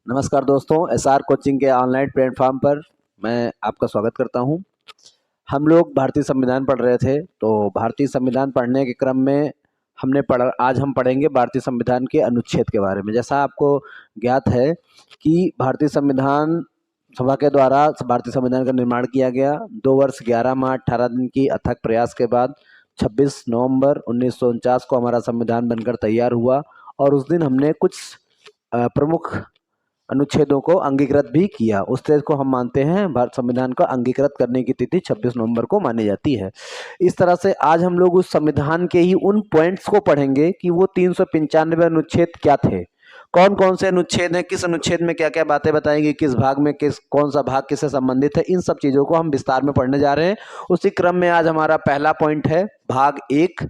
नमस्कार दोस्तों, SR coaching के ऑनलाइन प्लेटफॉर्म पर मैं आपका स्वागत करता हूं। हम लोग भारतीय संविधान पढ़ रहे थे, तो भारतीय संविधान पढ़ने के क्रम में आज हम पढ़ेंगे भारतीय संविधान के अनुच्छेद के बारे में। जैसा आपको ज्ञात है कि भारतीय संविधान सभा के द्वारा भारतीय संविधान का निर्माण किया गया। 2 वर्ष 11 माह 18 दिन की अथक प्रयास के बाद 26 नवंबर 1949 को हमारा संविधान बनकर तैयार हुआ और उस दिन हमने कुछ प्रमुख अनुच्छेदों को अंगीकृत भी किया। उस तेज को हम मानते हैं भारत संविधान का अंगीकृत करने की तिथि 26 नवंबर को मानी जाती है। इस तरह से आज हम लोग उस संविधान के ही उन पॉइंट्स को पढ़ेंगे कि वो 395 अनुच्छेद क्या थे, कौन कौन से अनुच्छेद हैं, किस अनुच्छेद में क्या क्या बातें बताएंगी, किस भाग में कौन सा भाग किससे संबंधित है। इन सब चीज़ों को हम विस्तार में पढ़ने जा रहे हैं। उसी क्रम में आज हमारा पहला पॉइंट है भाग 1,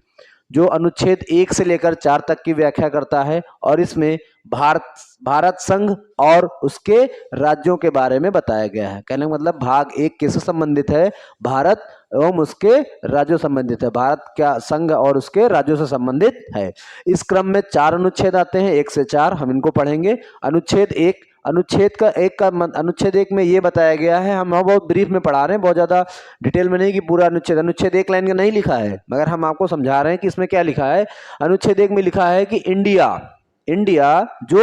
जो अनुच्छेद 1 से लेकर 4 तक की व्याख्या करता है और इसमें भारत संघ और उसके राज्यों के बारे में बताया गया है। कहने का मतलब भाग 1 किससे संबंधित है? भारत एवं उसके राज्यों संबंधित है। भारत क्या संघ और उसके राज्यों से संबंधित है। इस क्रम में 4 अनुच्छेद आते हैं, 1 से 4 हम इनको पढ़ेंगे। अनुच्छेद 1, अनुच्छेद 1 में ये बताया गया है, हम बहुत ब्रीफ में पढ़ा रहे हैं, बहुत ज़्यादा डिटेल में नहीं कि पूरा अनुच्छेद 1 लाइन का नहीं लिखा है, मगर हम आपको समझा रहे हैं कि इसमें क्या लिखा है। अनुच्छेद 1 में लिखा है कि इंडिया जो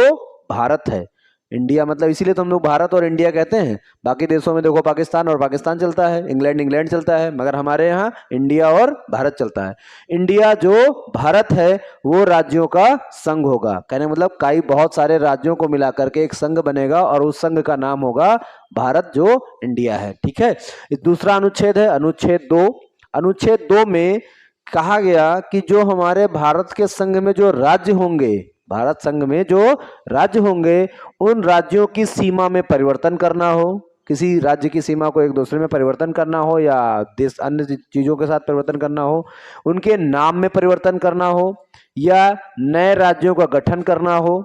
भारत है, इंडिया मतलब इसीलिए तो हम लोग भारत और इंडिया कहते हैं। बाकी देशों में देखो पाकिस्तान और पाकिस्तान चलता है, इंग्लैंड चलता है, मगर हमारे यहाँ इंडिया और भारत चलता है। इंडिया जो भारत है वो राज्यों का संघ होगा। कहने मतलब बहुत सारे राज्यों को मिलाकर के एक संघ बनेगा और उस संघ का नाम होगा भारत जो इंडिया है। ठीक है। दूसरा अनुच्छेद है अनुच्छेद 2। अनुच्छेद 2 में कहा गया कि जो हमारे भारत के संघ में जो राज्य होंगे, भारत संघ में जो राज्य होंगे, उन राज्यों की सीमा में परिवर्तन करना हो, किसी राज्य की सीमा को एक दूसरे में परिवर्तन करना हो या देश अन्य चीज़ों के साथ परिवर्तन करना हो, उनके नाम में परिवर्तन करना हो या नए राज्यों का गठन करना हो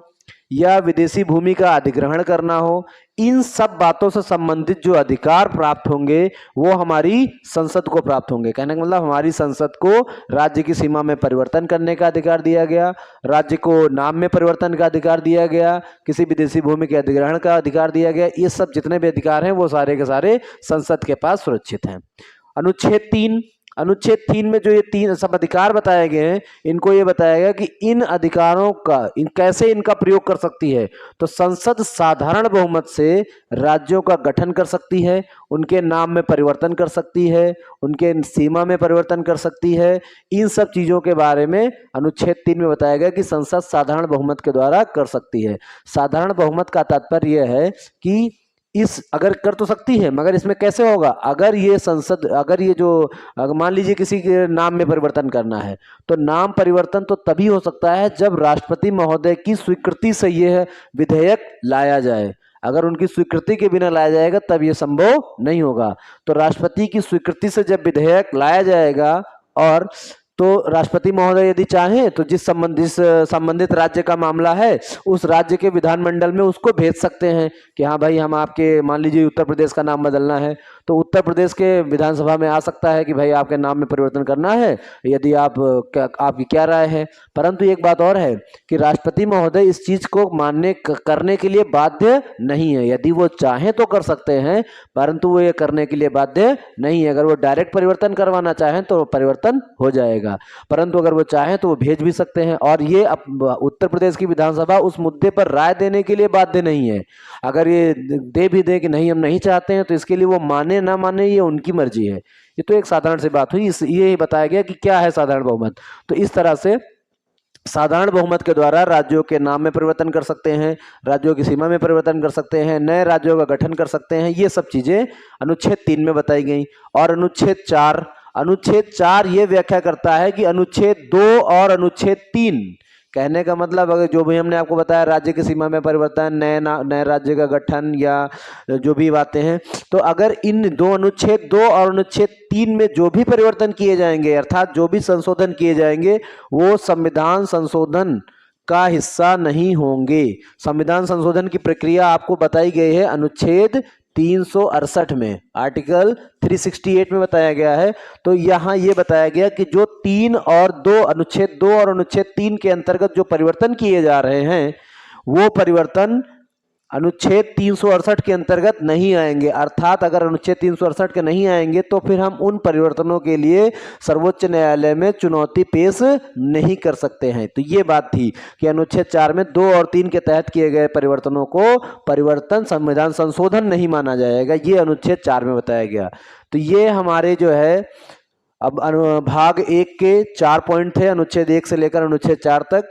या विदेशी भूमि का अधिग्रहण करना हो, इन सब बातों से संबंधित जो अधिकार प्राप्त होंगे वो हमारी संसद को प्राप्त होंगे। कहने का मतलब हमारी संसद को राज्य की सीमा में परिवर्तन करने का अधिकार दिया गया, राज्य को नाम में परिवर्तन का अधिकार दिया गया, किसी विदेशी भूमि के अधिग्रहण का अधिकार दिया गया। ये सब जितने भी अधिकार हैं वो सारे के सारे संसद के पास सुरक्षित हैं। अनुच्छेद 3 में जो ये 3 सब अधिकार बताए गए हैं, इनको ये बताया गया कि इन अधिकारों का कैसे इनका प्रयोग कर सकती है। तो संसद साधारण बहुमत से राज्यों का गठन कर सकती है, उनके नाम में परिवर्तन कर सकती है, उनके सीमा में परिवर्तन कर सकती है। इन सब चीज़ों के बारे में अनुच्छेद 3 में बताया गया कि संसद साधारण बहुमत के द्वारा कर सकती है। साधारण बहुमत का तात्पर्य यह है कि अगर कर तो सकती है, मगर इसमें कैसे होगा? अगर मान लीजिए किसी के नाम में परिवर्तन करना है, तो नाम परिवर्तन तो तभी हो सकता है जब राष्ट्रपति महोदय की स्वीकृति से यह विधेयक लाया जाए। अगर उनकी स्वीकृति के बिना लाया जाएगा तब यह संभव नहीं होगा। तो राष्ट्रपति की स्वीकृति से जब विधेयक लाया जाएगा, और तो राष्ट्रपति महोदय यदि चाहें तो जिस संबंधित राज्य का मामला है उस राज्य के विधानमंडल में उसको भेज सकते हैं कि हाँ भाई, हम आपके, मान लीजिए उत्तर प्रदेश का नाम बदलना है, तो उत्तर प्रदेश के विधानसभा में आ सकता है कि भाई आपके नाम में परिवर्तन करना है, यदि आपकी क्या राय है। परंतु एक बात और है कि राष्ट्रपति महोदय इस चीज को करने के लिए बाध्य नहीं है। यदि वो चाहें तो कर सकते हैं, परंतु वो ये करने के लिए बाध्य नहीं है। अगर वो डायरेक्ट परिवर्तन करवाना चाहें तो परिवर्तन हो जाएगा, परंतु अगर वो चाहें तो वो भेज भी सकते हैं। और ये उत्तर प्रदेश की विधानसभा उस मुद्दे पर राय देने के लिए बाध्य नहीं है। अगर ये दे भी दे कि नहीं हम नहीं चाहते हैं, तो इसके लिए वो माने ना माने ये उनकी मर्जी है। ये तो एक साधारण सी बात हुई। ये बताया गया कि क्या है साधारण बहुमत। तो इस तरह से साधारण बहुमत के द्वारा राज्यों के नाम में परिवर्तन कर सकते हैं, राज्यों की सीमा में परिवर्तन कर सकते हैं, नए राज्यों का गठन कर सकते हैं। ये सब चीजें अनुच्छेद 3 में बताई गई। और अनुच्छेद 4 ये व्याख्या करता है कि अनुच्छेद 2 और अनुच्छेद 3, कहने का मतलब अगर जो भी हमने आपको बताया, राज्य की सीमा में परिवर्तन, नए राज्य का गठन या जो भी बातें हैं, तो अगर इन अनुच्छेद 2 और अनुच्छेद 3 में जो भी परिवर्तन किए जाएंगे, अर्थात जो भी संशोधन किए जाएंगे, वो संविधान संशोधन का हिस्सा नहीं होंगे। संविधान संशोधन की प्रक्रिया आपको बताई गई है अनुच्छेद 368 में, आर्टिकल 368 में बताया गया है। तो यहाँ ये बताया गया कि जो अनुच्छेद 2 और अनुच्छेद 3 के अंतर्गत जो परिवर्तन किए जा रहे हैं, वो परिवर्तन अनुच्छेद 368 के अंतर्गत नहीं आएंगे। अर्थात अगर अनुच्छेद 368 के नहीं आएंगे तो फिर हम उन परिवर्तनों के लिए सर्वोच्च न्यायालय में चुनौती पेश नहीं कर सकते हैं। तो ये बात थी कि अनुच्छेद 4 में 2 और 3 के तहत किए गए परिवर्तनों को परिवर्तन संविधान संशोधन नहीं माना जाएगा, ये अनुच्छेद 4 में बताया गया। तो ये हमारे जो है अब भाग 1 के 4 पॉइंट थे, अनुच्छेद 1 से लेकर अनुच्छेद 4 तक,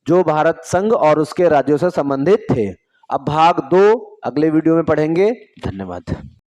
जो भारत संघ और उसके राज्यों से संबंधित थे। अब भाग 2 अगले वीडियो में पढ़ेंगे। धन्यवाद।